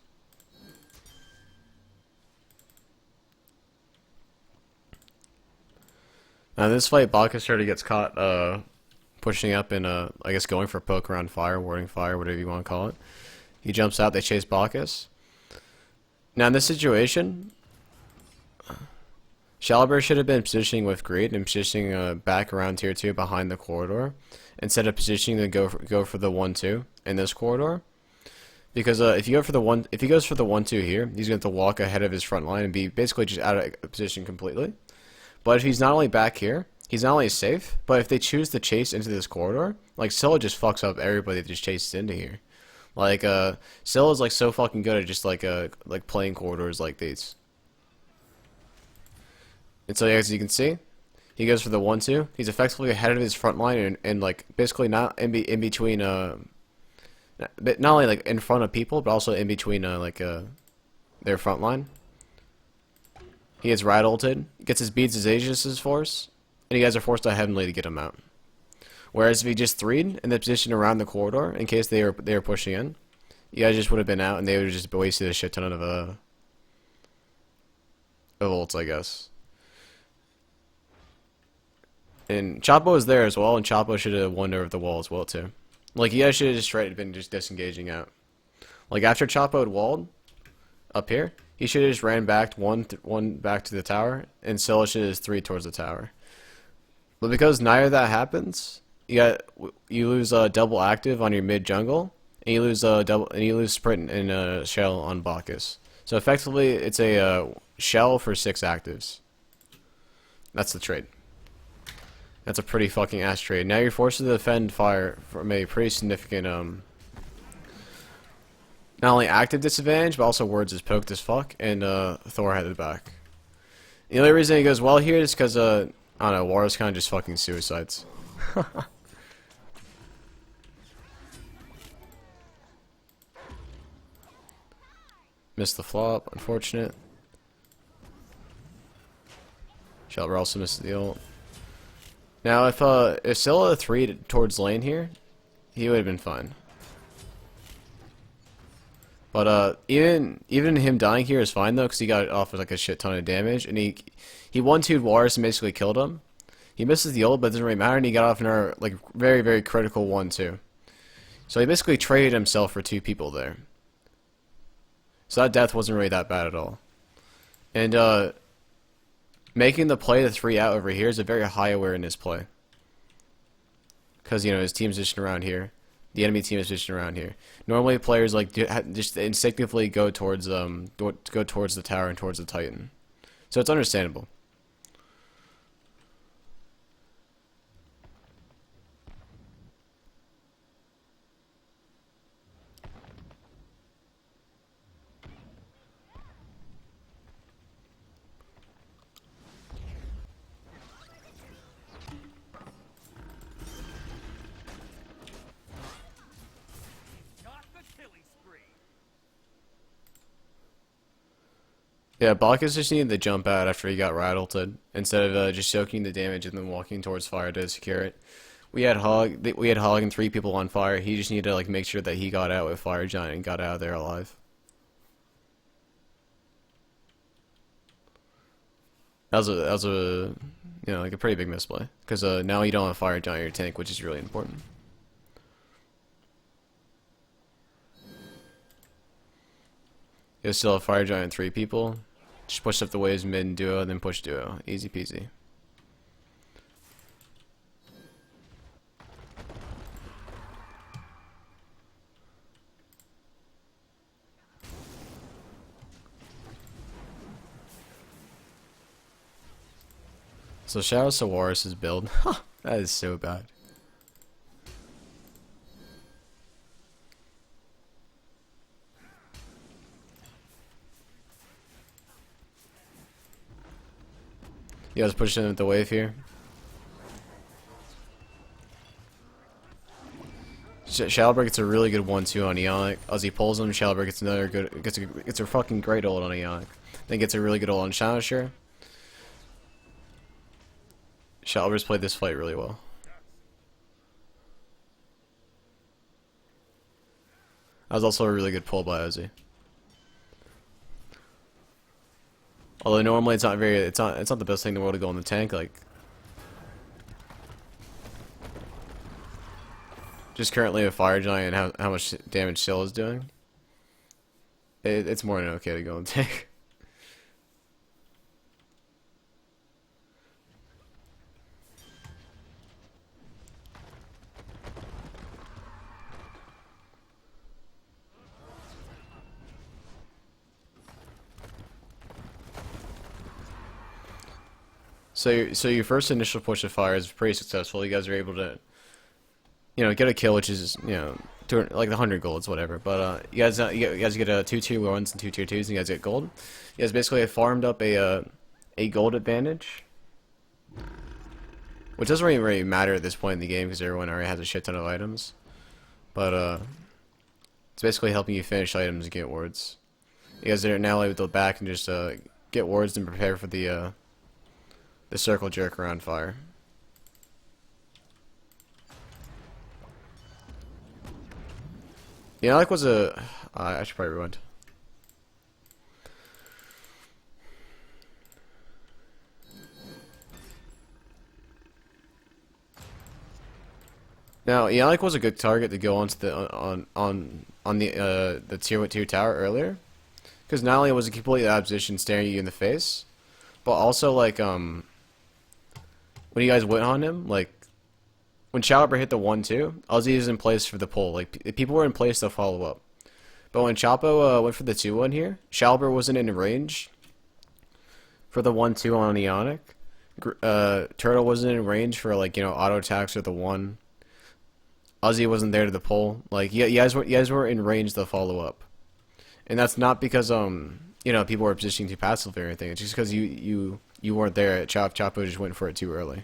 Now this fight, Bacchus already gets caught pushing up and I guess going for poke around fire, warding fire, whatever you want to call it. He jumps out, they chase Bacchus. Now in this situation, Shalber should have been positioning with Greed and positioning back around tier 2 behind the corridor instead of positioning to go for the 1-2 in this corridor. Because if he goes for the 1-2 here, he's going to have to walk ahead of his front line and be basically just out of position completely. But if he's not only back here, he's not only safe, but if they choose to chase into this corridor, like Scylla just fucks up everybody that just chases into here. Like Scylla's like so fucking good at just like playing corridors like these. And so as you can see, he goes for the 1-2. He's effectively ahead of his front line and like basically not in between but not only like in front of people, but also in between their front line. He gets rad ulted, gets his beads, his Aegis, his force, and you guys are forced to heavenly to get him out. Whereas if he just 3'd in the position around the corridor in case they were pushing in, you guys just would have been out and they would have just wasted a shit ton of ults, I guess. And Chapo was there as well, and Chapo should have won over the wall as well too. Like, you guys should have just straight been just disengaging out. Like, after Chapo had walled up here, he should have just ran back one back to the tower, and Scylla should have just 3 towards the tower. But because neither of that happens, you lose double active on your mid jungle, and you lose sprint and shell on Bacchus. So effectively, it's a shell for 6 actives. That's the trade. That's a pretty fucking ass trade. Now you're forced to defend fire from a pretty significant, not only active disadvantage, but also words is poked as fuck, and Thor had it back. The only reason he goes well here is because, I don't know, War's kind of just fucking suicides. Missed the flop, unfortunate. Shelter also missed the ult. Now, if Scylla 3'd towards lane here, he would have been fine. But even him dying here is fine though, because he got off with like a shit ton of damage, and he 1-2'd Warus and basically killed him. He misses the ult, but it doesn't really matter, and he got off another like very very critical 1-2. So he basically traded himself for 2 people there. So that death wasn't really that bad at all. And making the play to 3 out over here is a very high awareness play. Because, you know, his team's positioned around here. The enemy team is positioned around here. Normally players like just instinctively go towards the tower and towards the Titan. So it's understandable. Yeah, Bacchus just needed to jump out after he got rattled instead of just soaking the damage and then walking towards fire to secure it. We had Hog and 3 people on fire. He just needed to like make sure that he got out with Fire Giant and got out of there alive. That was a like a pretty big misplay because now you don't have Fire Giant in your tank, which is really important. You still have Fire Giant 3 people. Just push up the waves mid and duo, and then push duo. Easy peasy. So Shadow Sawaris' build. That is so bad. You guys pushing at the wave here. Shalbert gets a really good 1-2 on Ionic. As he pulls him, Shalbert gets another good, gets a fucking great ult on Ionic. Then gets a really good ult on Shanosher. Shalbert's played this fight really well. That was also a really good pull by Ozzy. Although normally it's not the best thing in the world to go in the tank, like just currently a Fire Giant and how much damage Syl is doing. It's more than okay to go in the tank. So your first initial push of fire is pretty successful. You guys are able to, get a kill, which is like the 100 golds, whatever. But you guys get a 2 tier 1s and 2 tier 2s, and you guys get gold. You guys basically have farmed up a gold advantage, which doesn't really matter at this point in the game because everyone already has a shit ton of items. But it's basically helping you finish items and get wards. You guys are now able to back and just get wards and prepare for the circle jerk around fire. Yeah, like was a. I should probably rewind. Now, Ionic was a good target to go onto the on the tier 2 tower earlier, because not only was it completely out of position, staring you in the face, but also like when you guys went on him, like when Chalper hit the 1-2, Ozzy is in place for the pull. Like people were in place to follow up, but when Chapo went for the 2-1 here, Chalper wasn't in range for the 1-2 on Ionic. Turtle wasn't in range for like auto attacks or the 1. Ozzy wasn't there to the pull. Like you guys were in range to follow up, and that's not because people were positioning too passively or anything. It's just because you weren't there. Chapo just went for it too early.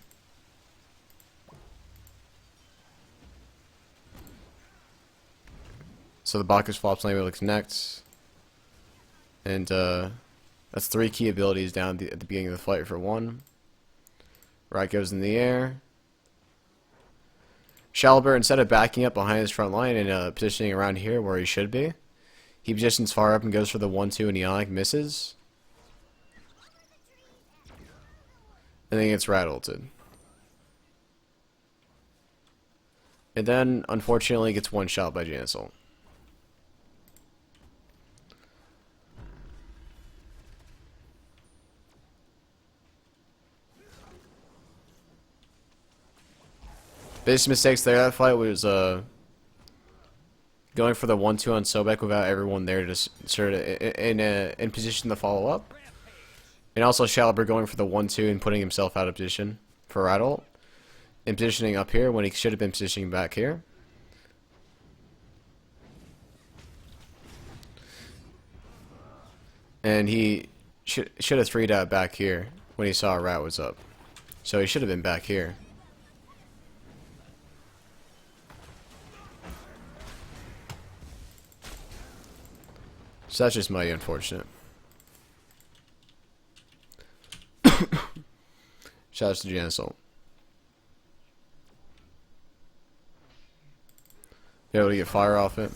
So the Bacchus flops maybe looks next, and that's 3 key abilities down at the beginning of the fight for 1. Right goes in the air. Shalbert, instead of backing up behind his front line and positioning around here where he should be, he positions far up and goes for the 1-2 and Ionic misses. And then gets rat-ulted. And then, unfortunately, gets one shot by Jansel. Biggest mistakes there that fight was going for the 1-2 on Sobek without everyone there to sort of in position to follow up. And also Shalber going for the 1-2 and putting himself out of position for Rattle. And positioning up here when he should have been positioning back here. And he should have 3'd out back here when he saw a rat was up. So he should have been back here. So that's just mighty unfortunate. Shouts to Jansel. Be able to get fire off it.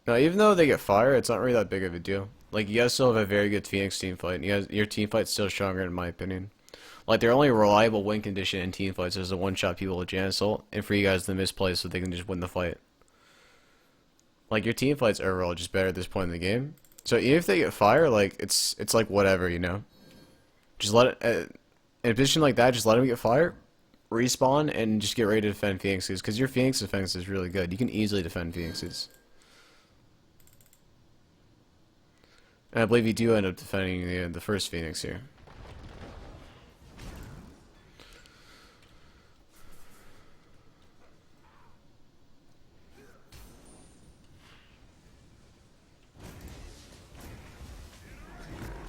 Now, even though they get fire, it's not really that big of a deal. Like, you guys still have a very good Phoenix team fight, and your team fight's still stronger in my opinion. Like, their only reliable win condition in team fights is to one-shot people with Jan Assault, and for you guys to misplay so they can just win the fight. Like, your team fights are overall just better at this point in the game. So even if they get fire, like, it's like whatever, you know? Just let it, in a position like that, just let them get fire, respawn, and just get ready to defend Phoenixes, because your Phoenix defense is really good. You can easily defend Phoenixes. And I believe you do end up defending the first Phoenix here.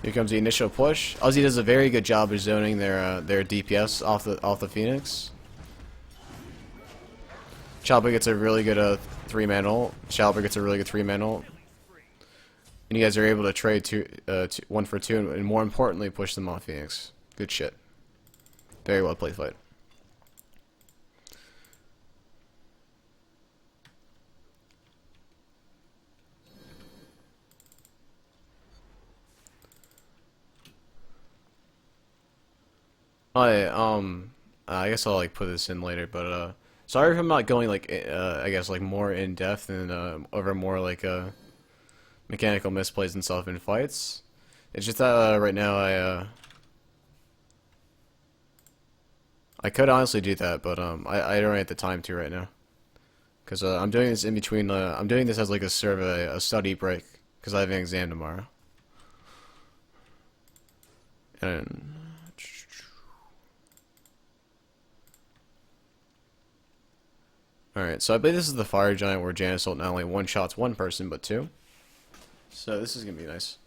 Here comes the initial push. Ozzy does a very good job of zoning their DPS off the Phoenix. Chalper gets a really good 3-man ult. Chalper gets a really good 3-man ult. And you guys are able to trade 1 for 2, and more importantly, push them off Phoenix. Good shit. Very well played fight. I guess I'll like put this in later, but sorry if I'm not going like I guess like more in depth and over more like mechanical misplays and stuff in fights. It's just that right now I could honestly do that, but I don't have the time to right now, because I'm doing this in between. I'm doing this as like a survey, a study break, because I have an exam tomorrow. And alright, so I believe this is the Fire Giant where Jan Assault not only one-shots one person, but 2. So this is going to be nice.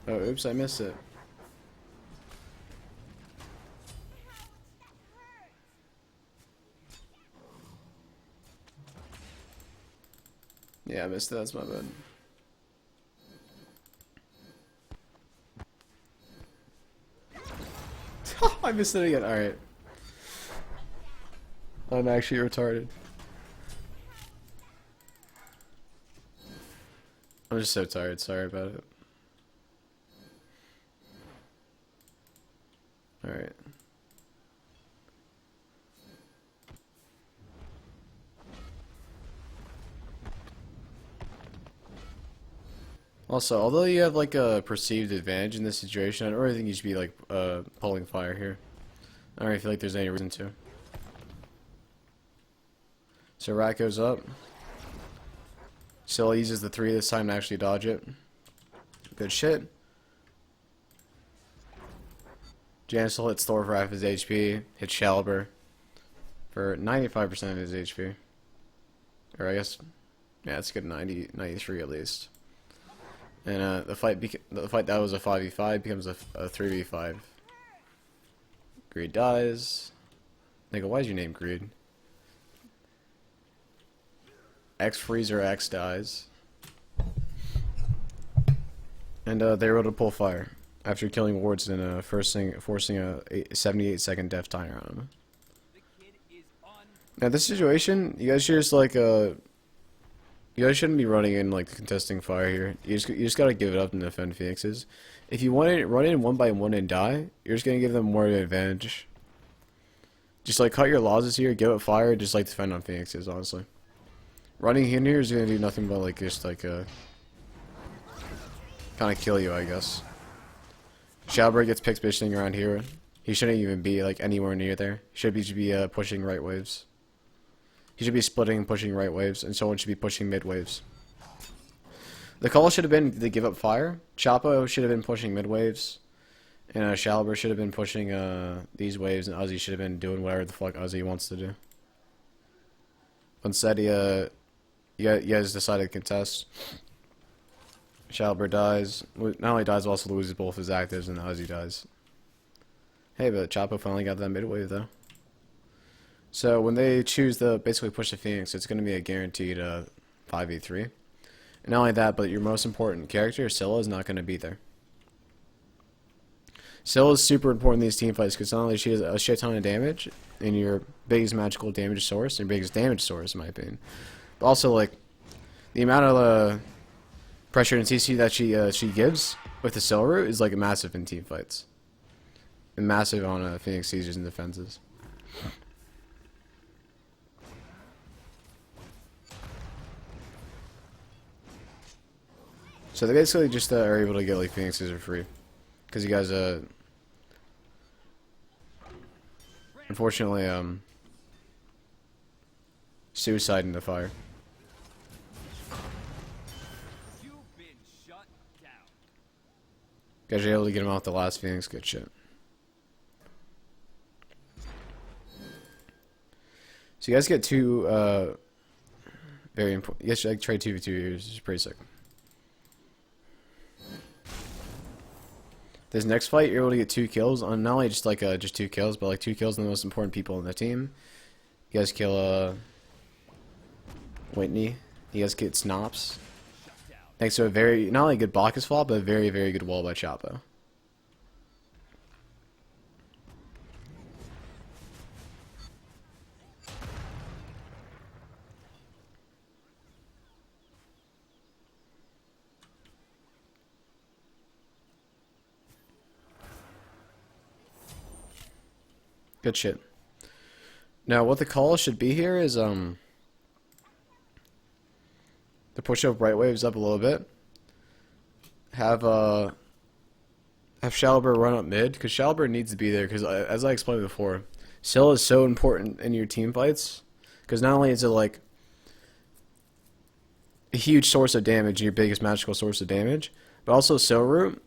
Oh, oops, I missed it. Yeah, I missed that. That's my bad. I missed it again. Alright. I'm actually retarded. I'm just so tired. Sorry about it. Alright. Also, although you have like a perceived advantage in this situation, I don't really think you should be like pulling fire here. I don't really feel like there's any reason to. So Rat goes up. Still uses the 3 this time to actually dodge it. Good shit. Jansel hits Thor for half his HP, hits Shaliber for 95% of his HP. Or I guess, yeah, it's a good 93 at least. And the fight that was a 5v5 becomes a 3v5. Greed dies. Nigga, why is your name Greed? X Freezer X dies. And they're able to pull fire after killing wards and forcing a 78-second death timer on him. Now this situation, you guys should just like you guys shouldn't be running in like contesting fire here. You just gotta give it up and defend Phoenixes. If you want to run in 1 by 1 and die, you're just gonna give them more of an advantage. Just like cut your losses here, give it fire, just like defend on Phoenixes, honestly. Running in here is gonna do nothing but like just like kind of kill you, I guess. Shalbert gets pick positioning around here. He shouldn't even be like anywhere near there. He should be pushing right waves. He should be splitting and pushing right waves, and someone should be pushing mid waves. The call should have been to give up fire. Chapo should have been pushing mid waves, And Shaliber should have been pushing these waves, and Uzi should have been doing whatever the fuck Uzi wants to do. Instead, you guys decided to contest. Shaliber dies. Not only dies, but also loses both his actives, and Uzi dies. Hey, but Chapo finally got that mid wave, though. So when they choose to basically push the Phoenix, it's going to be a guaranteed 5v3. And not only that, but your most important character, Scylla, is not going to be there. Scylla is super important in these team fights because not only she has a shit ton of damage and your biggest magical damage source, your biggest damage source in my opinion, but also like the amount of pressure and CC that she gives with the Scylla root is like massive in team fights, and massive on Phoenix sieges and defenses. So they basically just are able to get like Phoenix Caesar free because you guys unfortunately suicide in the fire. Guys are able to get him out the last Phoenix. Good shit. So you guys get two very important. You guys should like trade 2v2 here. This is pretty sick. This next fight, you're able to get 2 kills on not only just like just 2 kills, but like 2 kills on the most important people in the team. You guys kill Whitney. You guys get Snops. Thanks to a very not only good Bacchus flop, but a very very good wall by Chapo. Good shit. Now, what the call should be here is to push up right waves up a little bit. Have Shaliber run up mid because Shaliber needs to be there because as I explained before, Scylla is so important in your team fights because not only is it like a huge source of damage, your biggest magical source of damage, but also Scylla root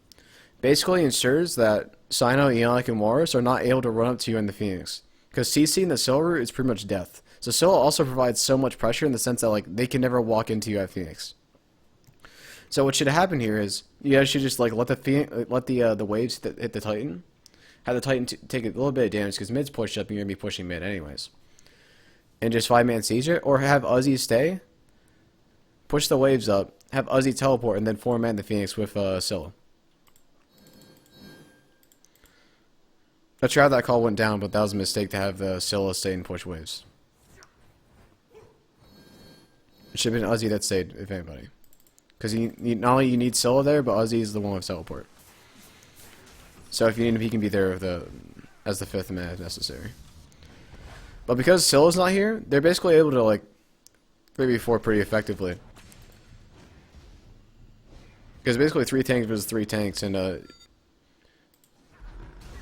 basically ensures that Cyno, Eonic, and Walrus are not able to run up to you in the Phoenix. Because CC in the Scylla root is pretty much death. So Scylla also provides so much pressure in the sense that like they can never walk into you at Phoenix. So what should happen here is you guys should just like let the waves hit the Titan. Have the Titan take a little bit of damage because mid's pushed up and you're going to be pushing mid anyways. And just 5-man siege it. Or have Uzi stay. Push the waves up. Have Uzi teleport and then 4-man the Phoenix with Scylla. Not sure how that call went down, but that was a mistake to have Scylla stay and push waves. It should have been Uzi that stayed, if anybody. Because not only you need Scylla there, but Uzi is the one with teleport. So if you need him, he can be there as the 5th man if necessary. But because Scylla's not here, they're basically able to like 3v4 pretty effectively. Because basically 3 tanks versus 3 tanks, and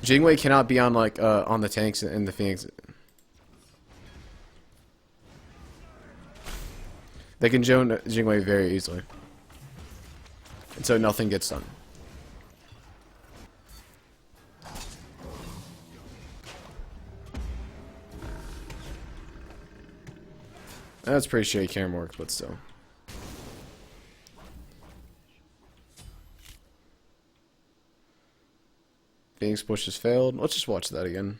Jingwei cannot be on like on the tanks in the Phoenix. They can zone Jingwei very easily, and so nothing gets done. That's pretty shitty camera work, but still. Phoenix push has failed. Let's just watch that again.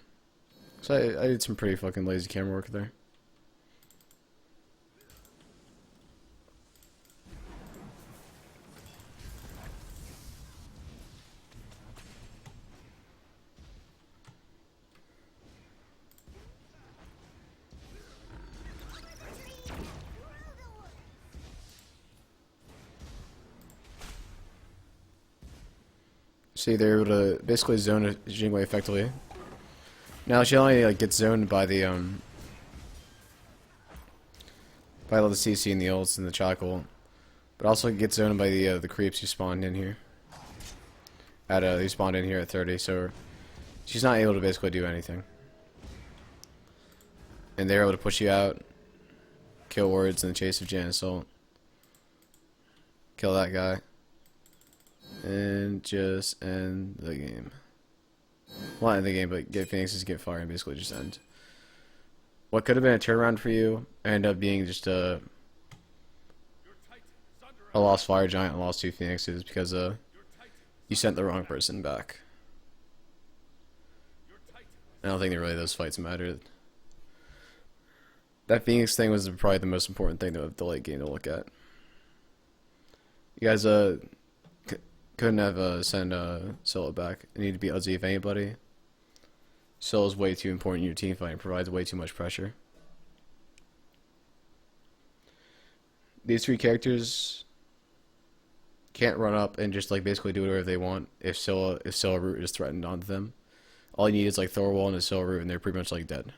So I did some pretty fucking lazy camera work there. See, they're able to basically zone Jingwei effectively. Now she only like gets zoned by the all the CC and the ults and the chockle, but also gets zoned by the creeps who spawned in here. Who spawned in here at 30, so she's not able to basically do anything. And they're able to push you out, kill wards in the chase of Jan Assault, kill that guy. And just end the game. Well, not in the game, but get Phoenix's get fire and basically just end. What could have been a turnaround for you ended up being just a lost fire giant and lost 2 Phoenixes because you sent the wrong person back. I don't think that really those fights mattered. That Phoenix thing was probably the most important thing of the late game to look at. You guys couldn't have sent Scylla back. It needed to be Uzi if anybody. Scylla's way too important in your team fight and provides way too much pressure. These 3 characters can't run up and just like basically do whatever they want if Scylla root is threatened onto them. All you need is like throw a wall and a Scylla root and they're pretty much like dead.